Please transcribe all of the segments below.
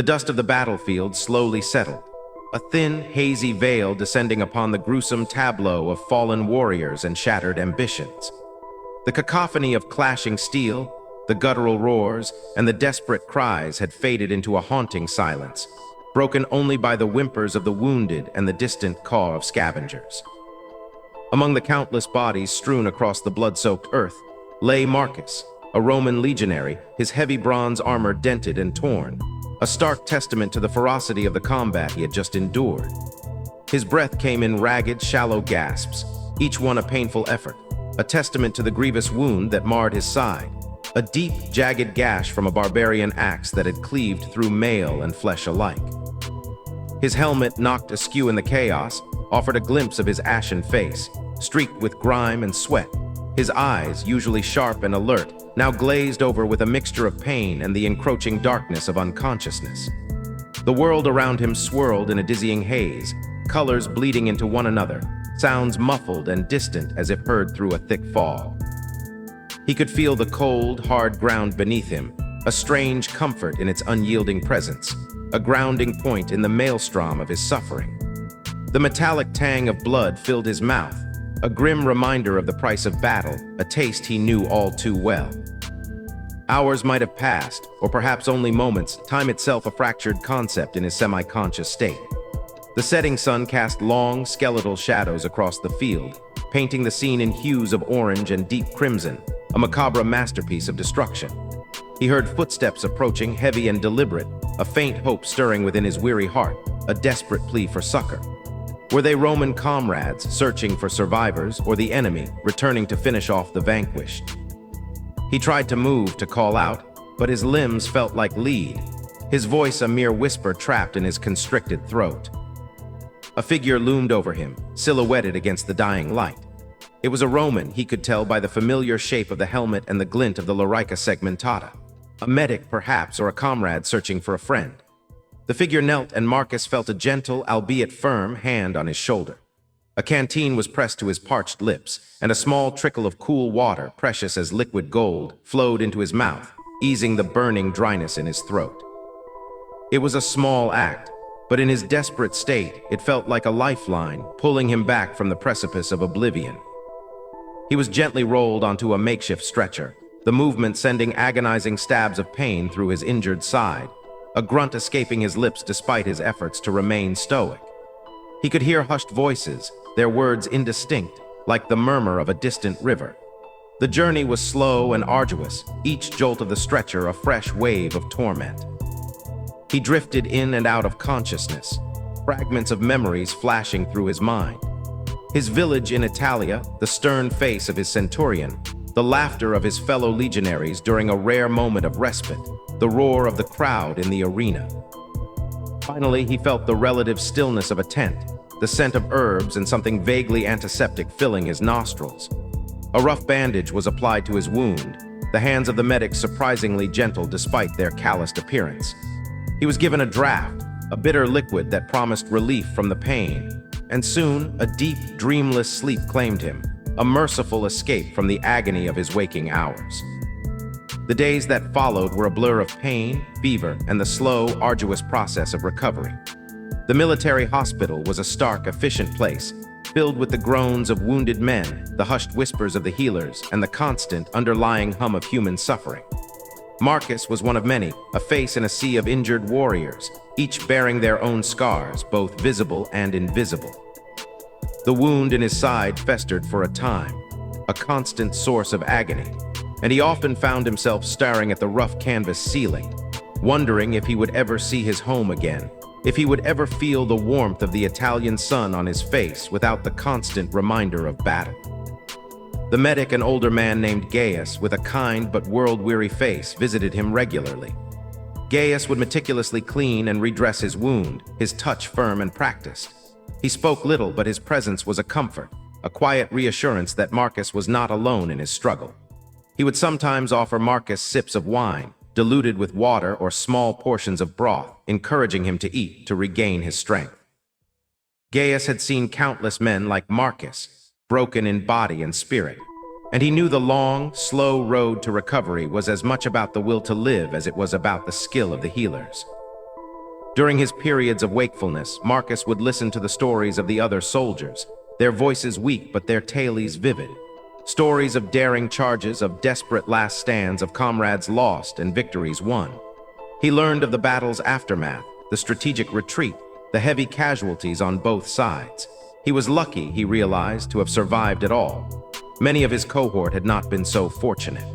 The dust of the battlefield slowly settled, a thin, hazy veil descending upon the gruesome tableau of fallen warriors and shattered ambitions. The cacophony of clashing steel, the guttural roars, and the desperate cries had faded into a haunting silence, broken only by the whimpers of the wounded and the distant caw of scavengers. Among the countless bodies strewn across the blood-soaked earth lay Marcus, a Roman legionary, his heavy bronze armor dented and torn, a stark testament to the ferocity of the combat he had just endured. His breath came in ragged, shallow gasps, each one a painful effort, a testament to the grievous wound that marred his side, a deep, jagged gash from a barbarian axe that had cleaved through mail and flesh alike. His helmet, knocked askew in the chaos, offered a glimpse of his ashen face, streaked with grime and sweat. His eyes, usually sharp and alert, now glazed over with a mixture of pain and the encroaching darkness of unconsciousness. The world around him swirled in a dizzying haze, colors bleeding into one another, sounds muffled and distant as if heard through a thick fog. He could feel the cold, hard ground beneath him, a strange comfort in its unyielding presence, a grounding point in the maelstrom of his suffering. The metallic tang of blood filled his mouth, a grim reminder of the price of battle, a taste he knew all too well. Hours might have passed, or perhaps only moments, time itself a fractured concept in his semi-conscious state. The setting sun cast long, skeletal shadows across the field, painting the scene in hues of orange and deep crimson, a macabre masterpiece of destruction. He heard footsteps approaching, heavy and deliberate, a faint hope stirring within his weary heart, a desperate plea for succor. Were they Roman comrades searching for survivors, or the enemy returning to finish off the vanquished? He tried to move, to call out, but his limbs felt like lead, his voice a mere whisper trapped in his constricted throat. A figure loomed over him, silhouetted against the dying light. It was a Roman, he could tell by the familiar shape of the helmet and the glint of the lorica segmentata. A medic, perhaps, or a comrade searching for a friend. The figure knelt, and Marcus felt a gentle, albeit firm, hand on his shoulder. A canteen was pressed to his parched lips, and a small trickle of cool water, precious as liquid gold, flowed into his mouth, easing the burning dryness in his throat. It was a small act, but in his desperate state, it felt like a lifeline, pulling him back from the precipice of oblivion. He was gently rolled onto a makeshift stretcher, the movement sending agonizing stabs of pain through his injured side, a grunt escaping his lips despite his efforts to remain stoic. He could hear hushed voices, their words indistinct, like the murmur of a distant river. The journey was slow and arduous, each jolt of the stretcher a fresh wave of torment. He drifted in and out of consciousness, fragments of memories flashing through his mind. His village in Italia, the stern face of his centurion, the laughter of his fellow legionaries during a rare moment of respite, the roar of the crowd in the arena. Finally, he felt the relative stillness of a tent, the scent of herbs and something vaguely antiseptic filling his nostrils. A rough bandage was applied to his wound, the hands of the medics surprisingly gentle despite their calloused appearance. He was given a draught, a bitter liquid that promised relief from the pain, and soon a deep, dreamless sleep claimed him, a merciful escape from the agony of his waking hours. The days that followed were a blur of pain, fever, and the slow, arduous process of recovery. The military hospital was a stark, efficient place, filled with the groans of wounded men, the hushed whispers of the healers, and the constant, underlying hum of human suffering. Marcus was one of many, a face in a sea of injured warriors, each bearing their own scars, both visible and invisible. The wound in his side festered for a time, a constant source of agony, and he often found himself staring at the rough canvas ceiling, wondering if he would ever see his home again, if he would ever feel the warmth of the Italian sun on his face without the constant reminder of battle. The medic, an older man named Gaius, with a kind but world-weary face, visited him regularly. Gaius would meticulously clean and redress his wound, his touch firm and practiced. He spoke little, but his presence was a comfort, a quiet reassurance that Marcus was not alone in his struggle. He would sometimes offer Marcus sips of wine, diluted with water or small portions of broth, encouraging him to eat to regain his strength. Gaius had seen countless men like Marcus, broken in body and spirit, and he knew the long, slow road to recovery was as much about the will to live as it was about the skill of the healers. During his periods of wakefulness, Marcus would listen to the stories of the other soldiers, their voices weak but their tales vivid. Stories of daring charges, of desperate last stands, of comrades lost and victories won. He learned of the battle's aftermath, the strategic retreat, the heavy casualties on both sides. He was lucky, he realized, to have survived it all. Many of his cohort had not been so fortunate.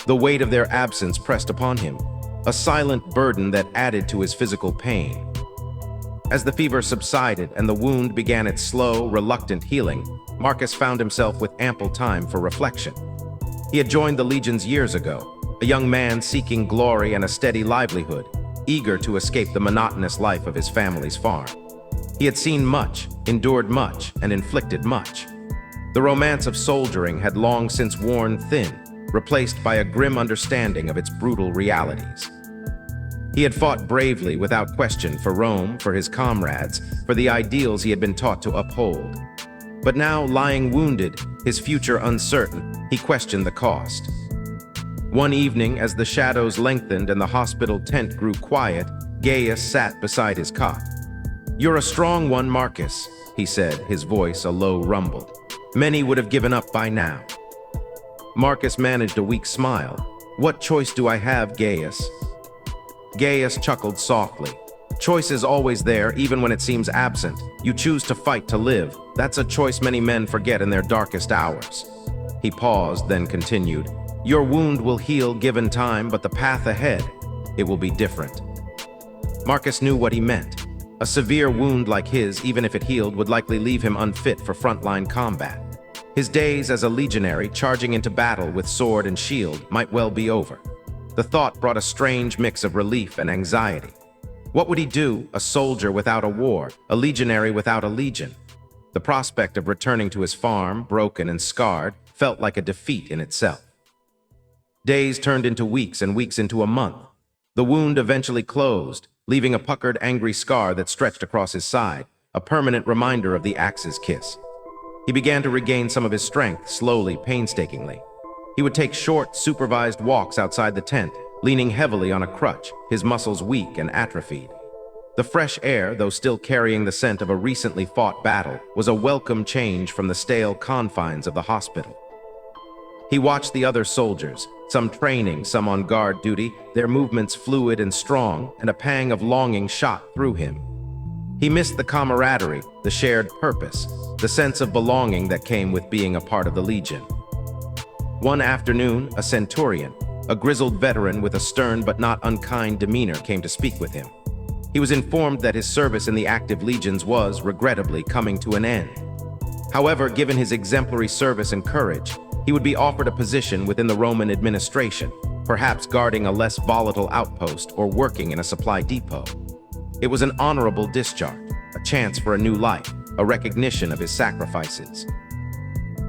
The weight of their absence pressed upon him, a silent burden that added to his physical pain. As the fever subsided and the wound began its slow, reluctant healing, Marcus found himself with ample time for reflection. He had joined the legions years ago, a young man seeking glory and a steady livelihood, eager to escape the monotonous life of his family's farm. He had seen much, endured much, and inflicted much. The romance of soldiering had long since worn thin, replaced by a grim understanding of its brutal realities. He had fought bravely without question for Rome, for his comrades, for the ideals he had been taught to uphold. But now, lying wounded, his future uncertain, he questioned the cost. One evening, as the shadows lengthened and the hospital tent grew quiet, Gaius sat beside his cot. "You're a strong one, Marcus," he said, his voice a low rumble. "Many would have given up by now." Marcus managed a weak smile. "What choice do I have, Gaius?" Gaius chuckled softly. "Choice is always there, even when it seems absent. You choose to fight to live. That's a choice many men forget in their darkest hours." He paused, then continued, "Your wound will heal given time, but the path ahead, it will be different." Marcus knew what he meant. A severe wound like his, even if it healed, would likely leave him unfit for frontline combat. His days as a legionary, charging into battle with sword and shield, might well be over. The thought brought a strange mix of relief and anxiety. What would he do, a soldier without a war, a legionary without a legion? The prospect of returning to his farm, broken and scarred, felt like a defeat in itself. Days turned into weeks and weeks into a month. The wound eventually closed, leaving a puckered, angry scar that stretched across his side, a permanent reminder of the axe's kiss. He began to regain some of his strength, slowly, painstakingly. He would take short, supervised walks outside the tent, leaning heavily on a crutch, his muscles weak and atrophied. The fresh air, though still carrying the scent of a recently fought battle, was a welcome change from the stale confines of the hospital. He watched the other soldiers, some training, some on guard duty, their movements fluid and strong, and a pang of longing shot through him. He missed the camaraderie, the shared purpose, the sense of belonging that came with being a part of the Legion. One afternoon, a centurion, a grizzled veteran with a stern but not unkind demeanor, came to speak with him. He was informed that his service in the active legions was, regrettably, coming to an end. However, given his exemplary service and courage, he would be offered a position within the Roman administration, perhaps guarding a less volatile outpost or working in a supply depot. It was an honorable discharge, a chance for a new life, a recognition of his sacrifices.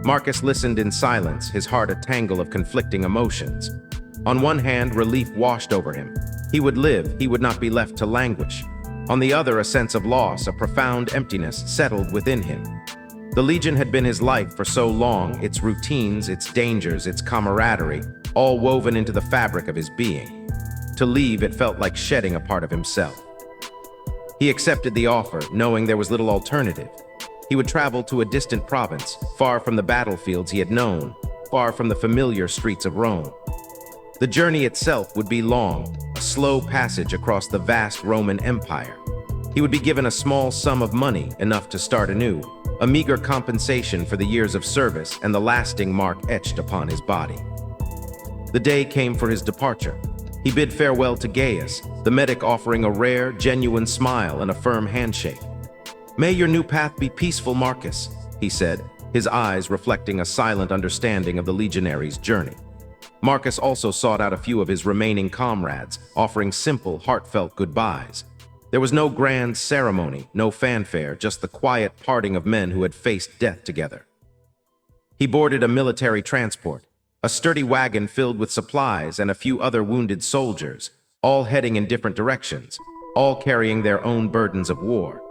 Marcus listened in silence, his heart a tangle of conflicting emotions. On one hand, relief washed over him. He would live, he would not be left to languish. On the other, a sense of loss, a profound emptiness settled within him. The Legion had been his life for so long, its routines, its dangers, its camaraderie, all woven into the fabric of his being. To leave, it felt like shedding a part of himself. He accepted the offer, knowing there was little alternative. He would travel to a distant province, far from the battlefields he had known, far from the familiar streets of Rome. The journey itself would be long, a slow passage across the vast Roman Empire. He would be given a small sum of money, enough to start anew, a meager compensation for the years of service and the lasting mark etched upon his body. The day came for his departure. He bid farewell to Gaius, the medic offering a rare, genuine smile and a firm handshake. "May your new path be peaceful, Marcus," he said, his eyes reflecting a silent understanding of the legionary's journey. Marcus also sought out a few of his remaining comrades, offering simple, heartfelt goodbyes. There was no grand ceremony, no fanfare, just the quiet parting of men who had faced death together. He boarded a military transport, a sturdy wagon filled with supplies and a few other wounded soldiers, all heading in different directions, all carrying their own burdens of war.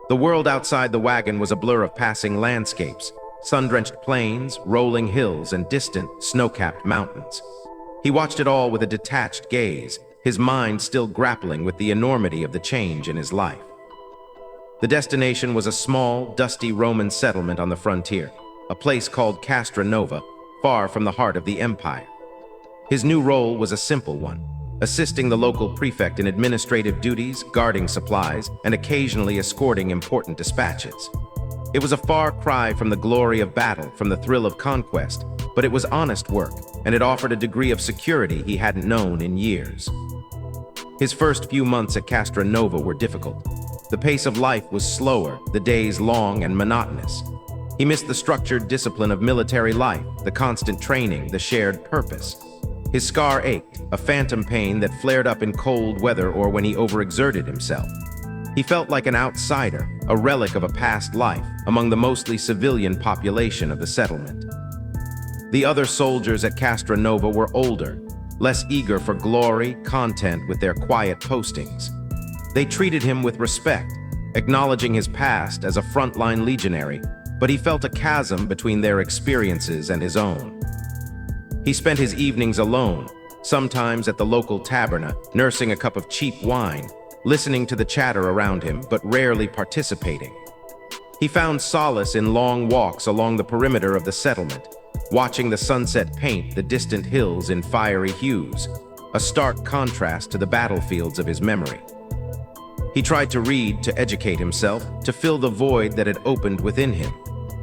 The world outside the wagon was a blur of passing landscapes, sun-drenched plains, rolling hills, and distant, snow-capped mountains. He watched it all with a detached gaze, his mind still grappling with the enormity of the change in his life. The destination was a small, dusty Roman settlement on the frontier, a place called Castra Nova, far from the heart of the empire. His new role was a simple one, assisting the local prefect in administrative duties, guarding supplies, and occasionally escorting important dispatches. It was a far cry from the glory of battle, from the thrill of conquest, but it was honest work, and it offered a degree of security he hadn't known in years. His first few months at Castra Nova were difficult. The pace of life was slower, the days long and monotonous. He missed the structured discipline of military life, the constant training, the shared purpose. His scar ached, a phantom pain that flared up in cold weather or when he overexerted himself. He felt like an outsider, a relic of a past life, among the mostly civilian population of the settlement. The other soldiers at Castra Nova were older, less eager for glory, content with their quiet postings. They treated him with respect, acknowledging his past as a frontline legionary, but he felt a chasm between their experiences and his own. He spent his evenings alone, sometimes at the local taberna, nursing a cup of cheap wine, listening to the chatter around him, but rarely participating. He found solace in long walks along the perimeter of the settlement, watching the sunset paint the distant hills in fiery hues, a stark contrast to the battlefields of his memory. He tried to read, to educate himself, to fill the void that had opened within him,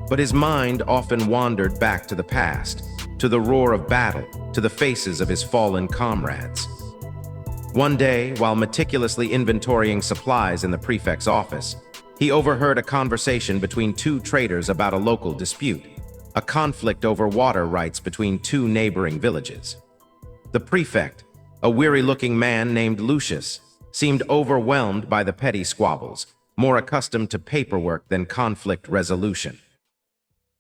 but his mind often wandered back to the past, to the roar of battle, to the faces of his fallen comrades. One day, while meticulously inventorying supplies in the prefect's office, he overheard a conversation between two traders about a local dispute, a conflict over water rights between two neighboring villages. The prefect, a weary-looking man named Lucius, seemed overwhelmed by the petty squabbles, more accustomed to paperwork than conflict resolution.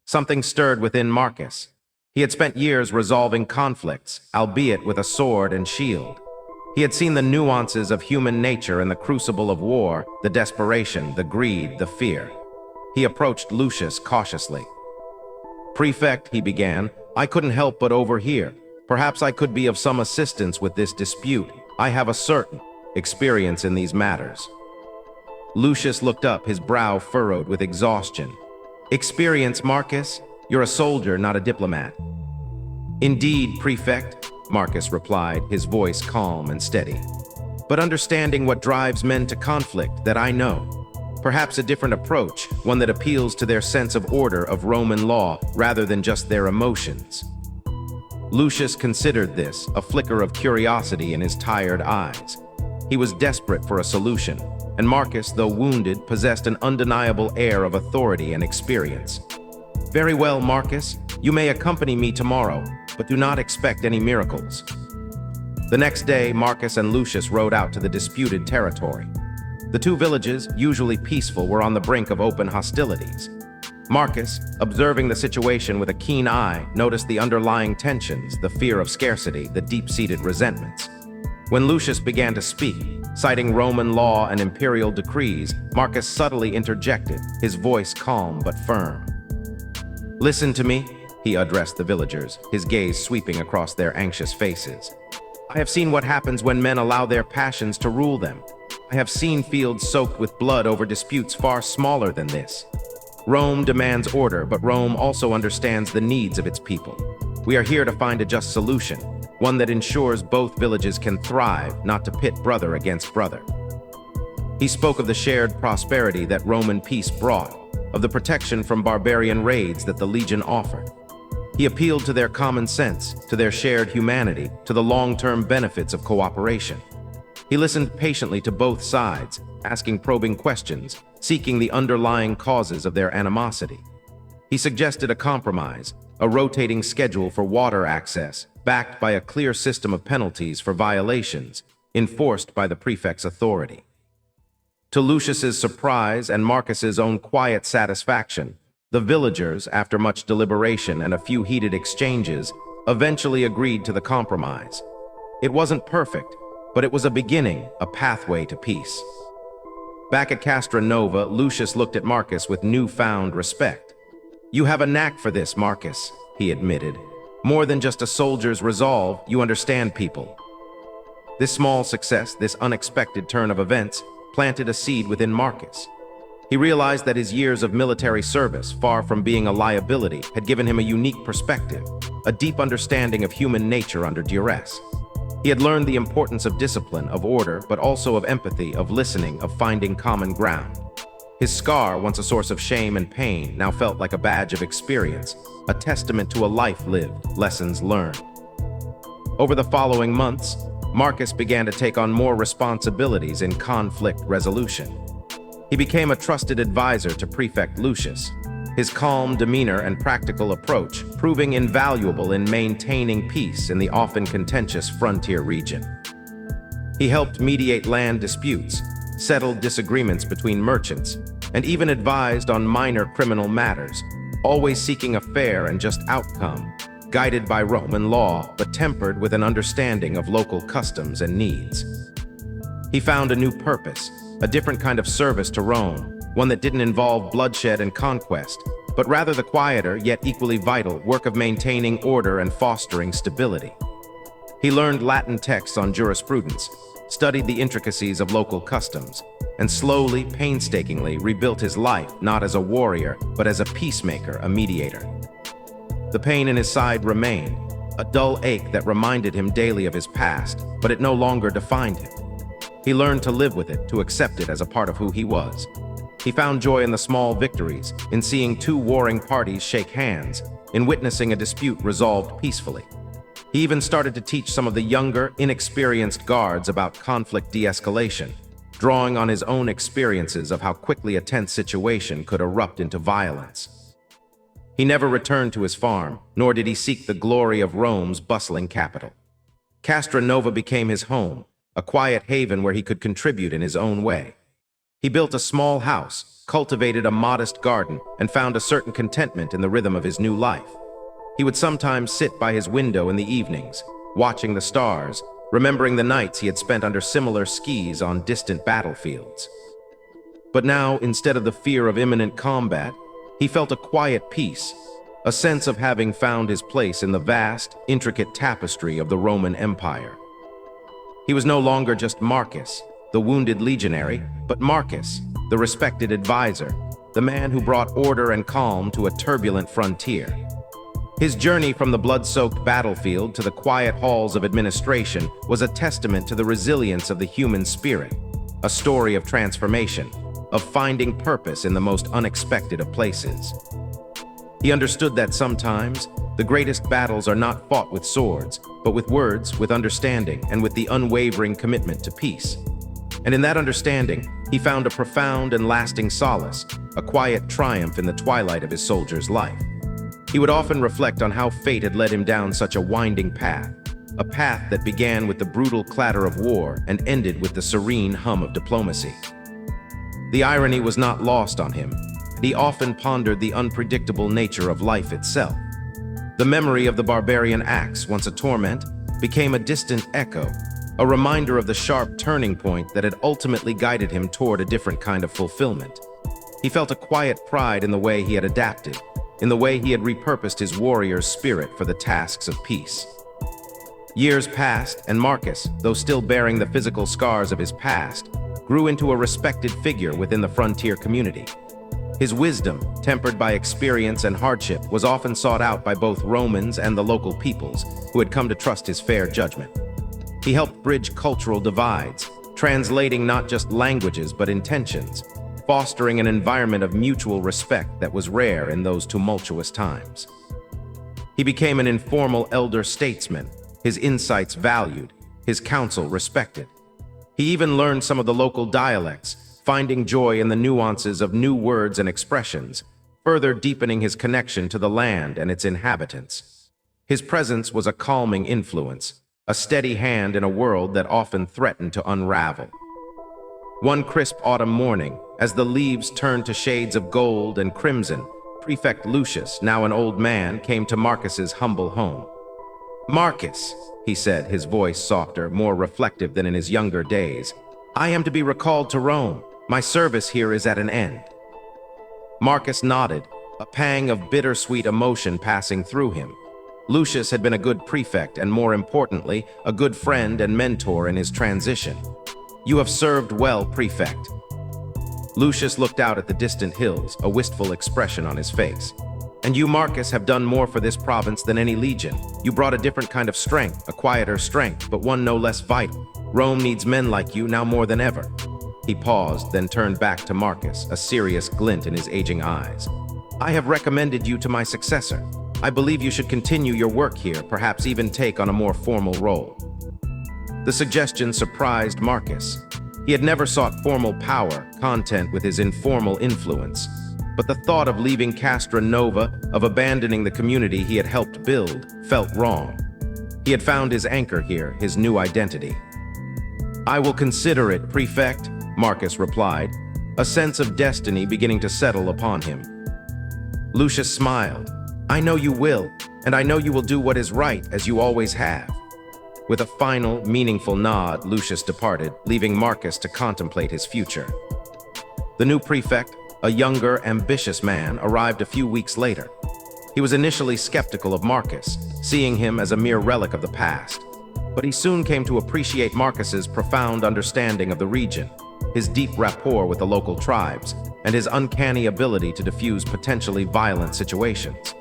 Something stirred within Marcus. He had spent years resolving conflicts, albeit with a sword and shield. He had seen the nuances of human nature in the crucible of war, the desperation, the greed, the fear. He approached Lucius cautiously. "Prefect," he began, "I couldn't help but overhear. Perhaps I could be of some assistance with this dispute. I have a certain experience in these matters." Lucius looked up, his brow furrowed with exhaustion. "Experience, Marcus? You're a soldier, not a diplomat." "Indeed, Prefect," Marcus replied, his voice calm and steady. "But understanding what drives men to conflict, that I know. Perhaps a different approach, one that appeals to their sense of order, of Roman law, rather than just their emotions." Lucius considered this, a flicker of curiosity in his tired eyes. He was desperate for a solution, and Marcus, though wounded, possessed an undeniable air of authority and experience. "Very well, Marcus. You may accompany me tomorrow, but do not expect any miracles." The next day, Marcus and Lucius rode out to the disputed territory. The two villages, usually peaceful, were on the brink of open hostilities. Marcus, observing the situation with a keen eye, noticed the underlying tensions, the fear of scarcity, the deep-seated resentments. When Lucius began to speak, citing Roman law and imperial decrees, Marcus subtly interjected, his voice calm but firm. "Listen to me," he addressed the villagers, his gaze sweeping across their anxious faces. "I have seen what happens when men allow their passions to rule them. I have seen fields soaked with blood over disputes far smaller than this. Rome demands order, but Rome also understands the needs of its people. We are here to find a just solution, one that ensures both villages can thrive, not to pit brother against brother." He spoke of the shared prosperity that Roman peace brought, of the protection from barbarian raids that the legion offered. He appealed to their common sense, to their shared humanity, to the long-term benefits of cooperation. He listened patiently to both sides, asking probing questions, seeking the underlying causes of their animosity. He suggested a compromise, a rotating schedule for water access, backed by a clear system of penalties for violations, enforced by the prefect's authority. To Lucius's surprise and Marcus's own quiet satisfaction, the villagers, after much deliberation and a few heated exchanges, eventually agreed to the compromise. It wasn't perfect, but it was a beginning, a pathway to peace. Back at Castra Nova, Lucius looked at Marcus with newfound respect. "You have a knack for this, Marcus," he admitted. "More than just a soldier's resolve, you understand people." This small success, this unexpected turn of events, planted a seed within Marcus. He realized that his years of military service, far from being a liability, had given him a unique perspective, a deep understanding of human nature under duress. He had learned the importance of discipline, of order, but also of empathy, of listening, of finding common ground. His scar, once a source of shame and pain, now felt like a badge of experience, a testament to a life lived, lessons learned. Over the following months, Marcus began to take on more responsibilities in conflict resolution. He became a trusted advisor to Prefect Lucius, his calm demeanor and practical approach proving invaluable in maintaining peace in the often contentious frontier region. He helped mediate land disputes, settled disagreements between merchants, and even advised on minor criminal matters, always seeking a fair and just outcome, guided by Roman law, but tempered with an understanding of local customs and needs. He found a new purpose, a different kind of service to Rome, one that didn't involve bloodshed and conquest, but rather the quieter, yet equally vital, work of maintaining order and fostering stability. He learned Latin texts on jurisprudence, studied the intricacies of local customs, and slowly, painstakingly rebuilt his life not as a warrior, but as a peacemaker, a mediator. The pain in his side remained, a dull ache that reminded him daily of his past, but it no longer defined him. He learned to live with it, to accept it as a part of who he was. He found joy in the small victories, in seeing two warring parties shake hands, in witnessing a dispute resolved peacefully. He even started to teach some of the younger, inexperienced guards about conflict de-escalation, drawing on his own experiences of how quickly a tense situation could erupt into violence. He never returned to his farm, nor did he seek the glory of Rome's bustling capital. Castra Nova became his home, a quiet haven where he could contribute in his own way. He built a small house, cultivated a modest garden, and found a certain contentment in the rhythm of his new life. He would sometimes sit by his window in the evenings, watching the stars, remembering the nights he had spent under similar skis on distant battlefields. But now, instead of the fear of imminent combat, he felt a quiet peace, a sense of having found his place in the vast, intricate tapestry of the Roman Empire. He was no longer just Marcus, the wounded legionary, but Marcus, the respected advisor, the man who brought order and calm to a turbulent frontier. His journey from the blood-soaked battlefield to the quiet halls of administration was a testament to the resilience of the human spirit, a story of transformation, of finding purpose in the most unexpected of places. He understood that sometimes the greatest battles are not fought with swords, but with words, with understanding, and with the unwavering commitment to peace. And in that understanding, he found a profound and lasting solace, a quiet triumph in the twilight of his soldier's life. He would often reflect on how fate had led him down such a winding path, a path that began with the brutal clatter of war and ended with the serene hum of diplomacy. The irony was not lost on him. He often pondered the unpredictable nature of life itself. The memory of the barbarian axe, once a torment, became a distant echo, a reminder of the sharp turning point that had ultimately guided him toward a different kind of fulfillment. He felt a quiet pride in the way he had adapted, in the way he had repurposed his warrior's spirit for the tasks of peace. Years passed, and Marcus, though still bearing the physical scars of his past, grew into a respected figure within the frontier community. His wisdom, tempered by experience and hardship, was often sought out by both Romans and the local peoples, who had come to trust his fair judgment. He helped bridge cultural divides, translating not just languages but intentions, fostering an environment of mutual respect that was rare in those tumultuous times. He became an informal elder statesman, his insights valued, his counsel respected. He even learned some of the local dialects, finding joy in the nuances of new words and expressions, further deepening his connection to the land and its inhabitants. His presence was a calming influence, a steady hand in a world that often threatened to unravel. One crisp autumn morning, as the leaves turned to shades of gold and crimson, Prefect Lucius, now an old man, came to Marcus's humble home. "Marcus," he said, his voice softer, more reflective than in his younger days, "I am to be recalled to Rome. My service here is at an end." Marcus nodded, a pang of bittersweet emotion passing through him. Lucius had been a good prefect and, more importantly, a good friend and mentor in his transition. "You have served well, prefect." Lucius looked out at the distant hills, a wistful expression on his face. "And you, Marcus, have done more for this province than any legion. You brought a different kind of strength, a quieter strength, but one no less vital. Rome needs men like you now more than ever." He paused, then turned back to Marcus, a serious glint in his aging eyes. "I have recommended you to my successor. I believe you should continue your work here, perhaps even take on a more formal role." The suggestion surprised Marcus. He had never sought formal power, content with his informal influence. But the thought of leaving Castra Nova, of abandoning the community he had helped build, felt wrong. He had found his anchor here, his new identity. "I will consider it, prefect," Marcus replied, a sense of destiny beginning to settle upon him. Lucius smiled. "I know you will, and I know you will do what is right, as you always have." With a final, meaningful nod, Lucius departed, leaving Marcus to contemplate his future. The new prefect, a younger, ambitious man, arrived a few weeks later. He was initially skeptical of Marcus, seeing him as a mere relic of the past. But he soon came to appreciate Marcus's profound understanding of the region, his deep rapport with the local tribes, and his uncanny ability to diffuse potentially violent situations.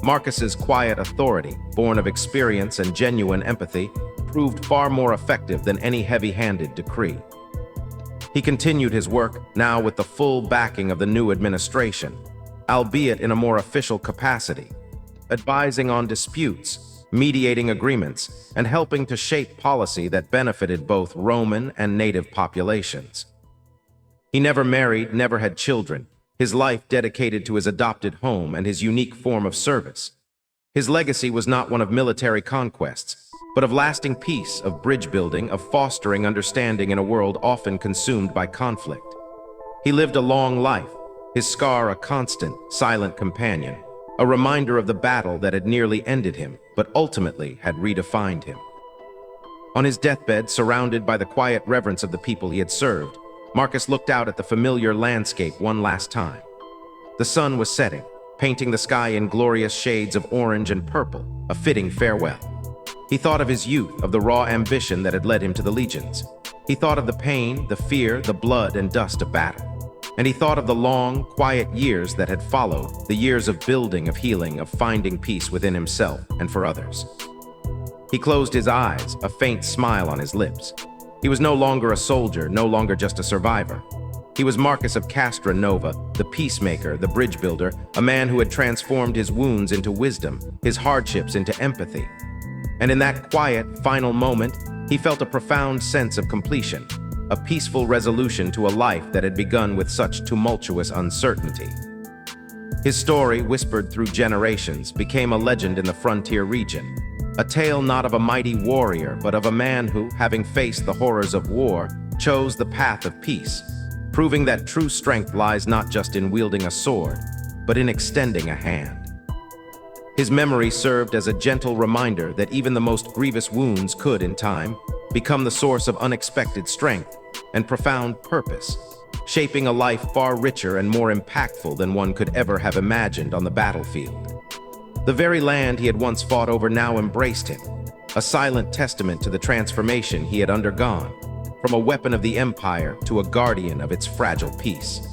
Marcus's quiet authority, born of experience and genuine empathy, proved far more effective than any heavy-handed decree. He continued his work, now with the full backing of the new administration, albeit in a more official capacity, advising on disputes, mediating agreements, and helping to shape policy that benefited both Roman and native populations. He never married, never had children, his life dedicated to his adopted home and his unique form of service. His legacy was not one of military conquests, but of lasting peace, of bridge building, of fostering understanding in a world often consumed by conflict. He lived a long life, his scar a constant, silent companion, a reminder of the battle that had nearly ended him, but ultimately had redefined him. On his deathbed, surrounded by the quiet reverence of the people he had served, Marcus looked out at the familiar landscape one last time. The sun was setting, painting the sky in glorious shades of orange and purple, a fitting farewell. He thought of his youth, of the raw ambition that had led him to the legions. He thought of the pain, the fear, the blood and dust of battle. And he thought of the long, quiet years that had followed, the years of building, of healing, of finding peace within himself and for others. He closed his eyes, a faint smile on his lips. He was no longer a soldier, no longer just a survivor. He was Marcus of Castra Nova, the peacemaker, the bridge builder, a man who had transformed his wounds into wisdom, his hardships into empathy. And in that quiet, final moment, he felt a profound sense of completion, a peaceful resolution to a life that had begun with such tumultuous uncertainty. His story, whispered through generations, became a legend in the frontier region, a tale not of a mighty warrior, but of a man who, having faced the horrors of war, chose the path of peace, proving that true strength lies not just in wielding a sword, but in extending a hand. His memory served as a gentle reminder that even the most grievous wounds could, in time, become the source of unexpected strength and profound purpose, shaping a life far richer and more impactful than one could ever have imagined on the battlefield. The very land he had once fought over now embraced him, a silent testament to the transformation he had undergone, from a weapon of the empire to a guardian of its fragile peace.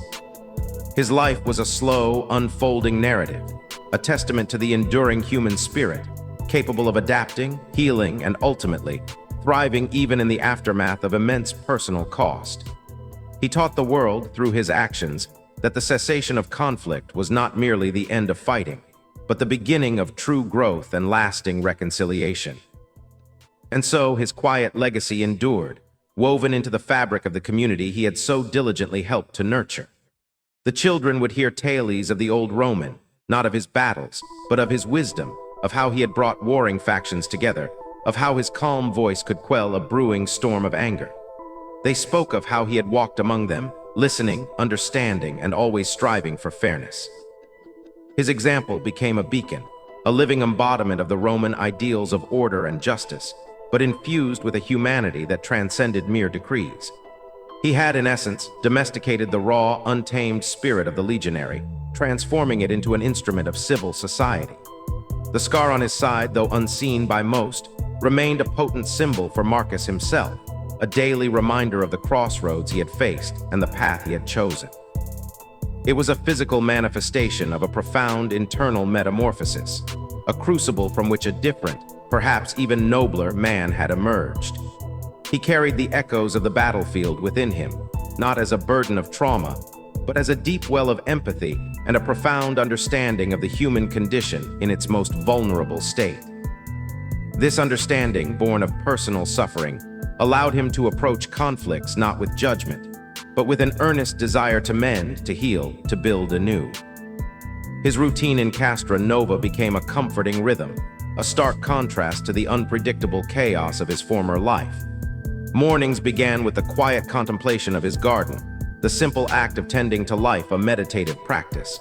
His life was a slow, unfolding narrative, a testament to the enduring human spirit, capable of adapting, healing, and ultimately thriving even in the aftermath of immense personal cost. He taught the world, through his actions, that the cessation of conflict was not merely the end of fighting, but the beginning of true growth and lasting reconciliation. And so his quiet legacy endured, woven into the fabric of the community he had so diligently helped to nurture. The children would hear tales of the old Roman, not of his battles, but of his wisdom, of how he had brought warring factions together, of how his calm voice could quell a brewing storm of anger. They spoke of how he had walked among them, listening, understanding, and always striving for fairness. His example became a beacon, a living embodiment of the Roman ideals of order and justice, but infused with a humanity that transcended mere decrees. He had, in essence, domesticated the raw, untamed spirit of the legionary, transforming it into an instrument of civil society. The scar on his side, though unseen by most, remained a potent symbol for Marcus himself, a daily reminder of the crossroads he had faced and the path he had chosen. It was a physical manifestation of a profound internal metamorphosis, a crucible from which a different, perhaps even nobler, man had emerged. He carried the echoes of the battlefield within him, not as a burden of trauma, but as a deep well of empathy and a profound understanding of the human condition in its most vulnerable state. This understanding, born of personal suffering, allowed him to approach conflicts not with judgment, but with an earnest desire to mend, to heal, to build anew. His routine in Castra Nova became a comforting rhythm, a stark contrast to the unpredictable chaos of his former life. Mornings began with the quiet contemplation of his garden, the simple act of tending to life a meditative practice.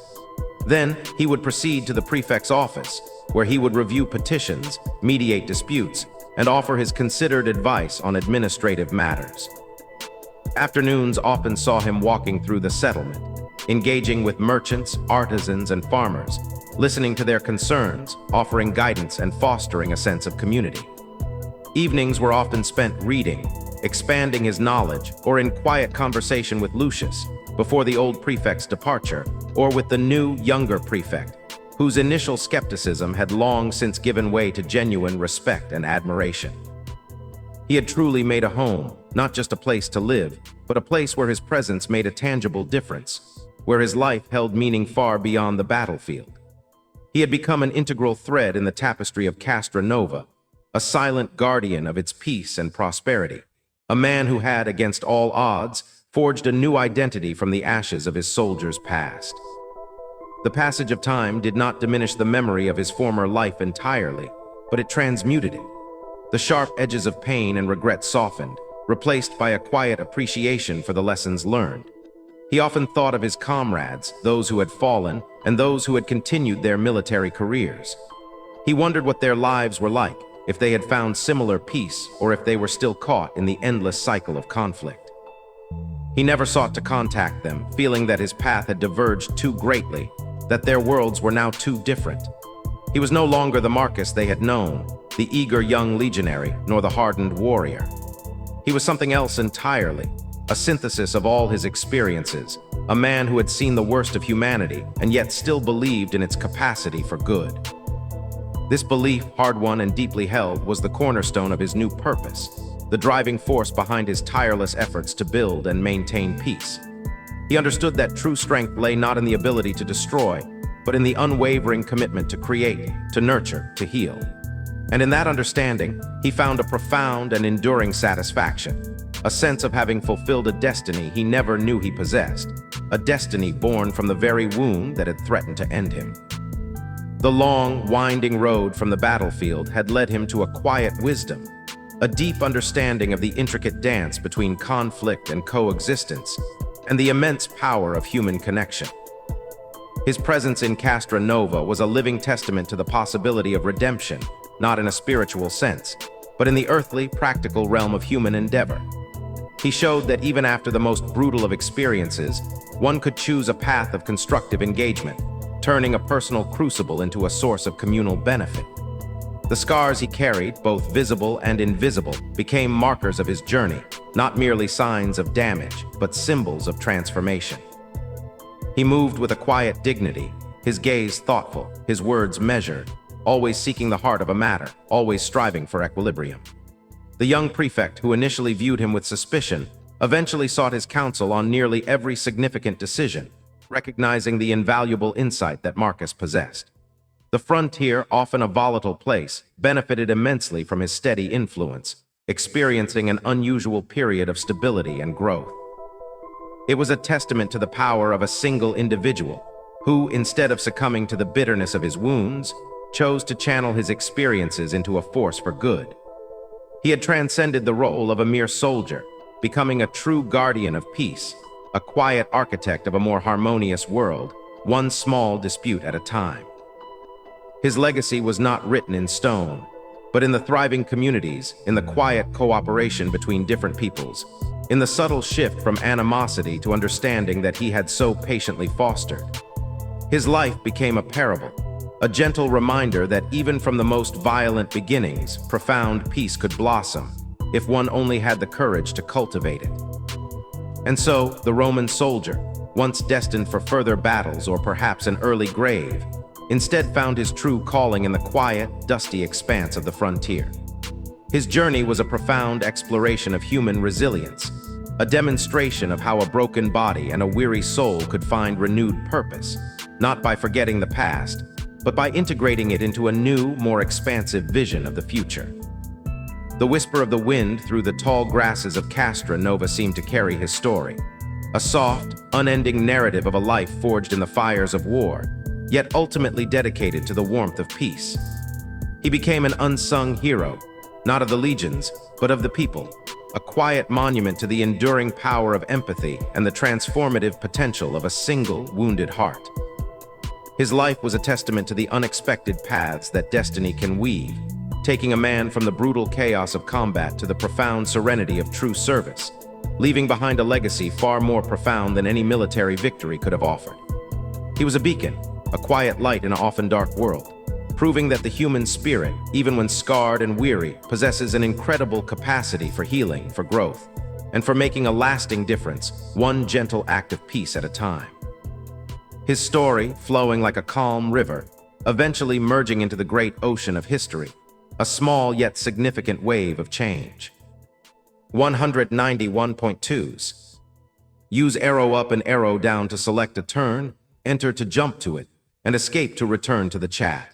Then, he would proceed to the prefect's office, where he would review petitions, mediate disputes, and offer his considered advice on administrative matters. Afternoons often saw him walking through the settlement, engaging with merchants, artisans, and farmers, listening to their concerns, offering guidance, and fostering a sense of community. Evenings were often spent reading, expanding his knowledge, or in quiet conversation with Lucius, before the old prefect's departure, or with the new, younger prefect, whose initial skepticism had long since given way to genuine respect and admiration. He had truly made a home, not just a place to live, but a place where his presence made a tangible difference, where his life held meaning far beyond the battlefield. He had become an integral thread in the tapestry of Castra Nova, a silent guardian of its peace and prosperity, a man who had, against all odds, forged a new identity from the ashes of his soldier's past. The passage of time did not diminish the memory of his former life entirely, but it transmuted it. The sharp edges of pain and regret softened, replaced by a quiet appreciation for the lessons learned. He often thought of his comrades, those who had fallen, and those who had continued their military careers. He wondered what their lives were like, if they had found similar peace, or if they were still caught in the endless cycle of conflict. He never sought to contact them, feeling that his path had diverged too greatly, that their worlds were now too different. He was no longer the Marcus they had known, the eager young legionary, nor the hardened warrior. He was something else entirely, a synthesis of all his experiences, a man who had seen the worst of humanity and yet still believed in its capacity for good. This belief, hard-won and deeply held, was the cornerstone of his new purpose, the driving force behind his tireless efforts to build and maintain peace. He understood that true strength lay not in the ability to destroy, but in the unwavering commitment to create, to nurture, to heal. And in that understanding, he found a profound and enduring satisfaction, a sense of having fulfilled a destiny he never knew he possessed, a destiny born from the very wound that had threatened to end him. The long, winding road from the battlefield had led him to a quiet wisdom, a deep understanding of the intricate dance between conflict and coexistence, and the immense power of human connection. His presence in Castra Nova was a living testament to the possibility of redemption, not in a spiritual sense, but in the earthly, practical realm of human endeavor. He showed that even after the most brutal of experiences, one could choose a path of constructive engagement, turning a personal crucible into a source of communal benefit. The scars he carried, both visible and invisible, became markers of his journey, not merely signs of damage, but symbols of transformation. He moved with a quiet dignity, his gaze thoughtful, his words measured, always seeking the heart of a matter, always striving for equilibrium. The young prefect, who initially viewed him with suspicion, eventually sought his counsel on nearly every significant decision, recognizing the invaluable insight that Marcus possessed. The frontier, often a volatile place, benefited immensely from his steady influence, experiencing an unusual period of stability and growth. It was a testament to the power of a single individual, who, instead of succumbing to the bitterness of his wounds, chose to channel his experiences into a force for good. He had transcended the role of a mere soldier, becoming a true guardian of peace, a quiet architect of a more harmonious world, one small dispute at a time. His legacy was not written in stone, but in the thriving communities, in the quiet cooperation between different peoples, in the subtle shift from animosity to understanding that he had so patiently fostered. His life became a parable, a gentle reminder that even from the most violent beginnings, profound peace could blossom, if one only had the courage to cultivate it. And so, the Roman soldier, once destined for further battles or perhaps an early grave, instead found his true calling in the quiet, dusty expanse of the frontier. His journey was a profound exploration of human resilience, a demonstration of how a broken body and a weary soul could find renewed purpose, not by forgetting the past, but by integrating it into a new, more expansive vision of the future. The whisper of the wind through the tall grasses of Castra Nova seemed to carry his story, a soft, unending narrative of a life forged in the fires of war, yet ultimately dedicated to the warmth of peace. He became an unsung hero, not of the legions, but of the people, a quiet monument to the enduring power of empathy and the transformative potential of a single wounded heart. His life was a testament to the unexpected paths that destiny can weave, taking a man from the brutal chaos of combat to the profound serenity of true service, leaving behind a legacy far more profound than any military victory could have offered. He was a beacon, a quiet light in an often dark world, proving that the human spirit, even when scarred and weary, possesses an incredible capacity for healing, for growth, and for making a lasting difference, one gentle act of peace at a time. His story, flowing like a calm river, eventually merging into the great ocean of history, a small yet significant wave of change. 191.2s. Use arrow up and arrow down to select a turn, enter to jump to it, and escape to return to the chat.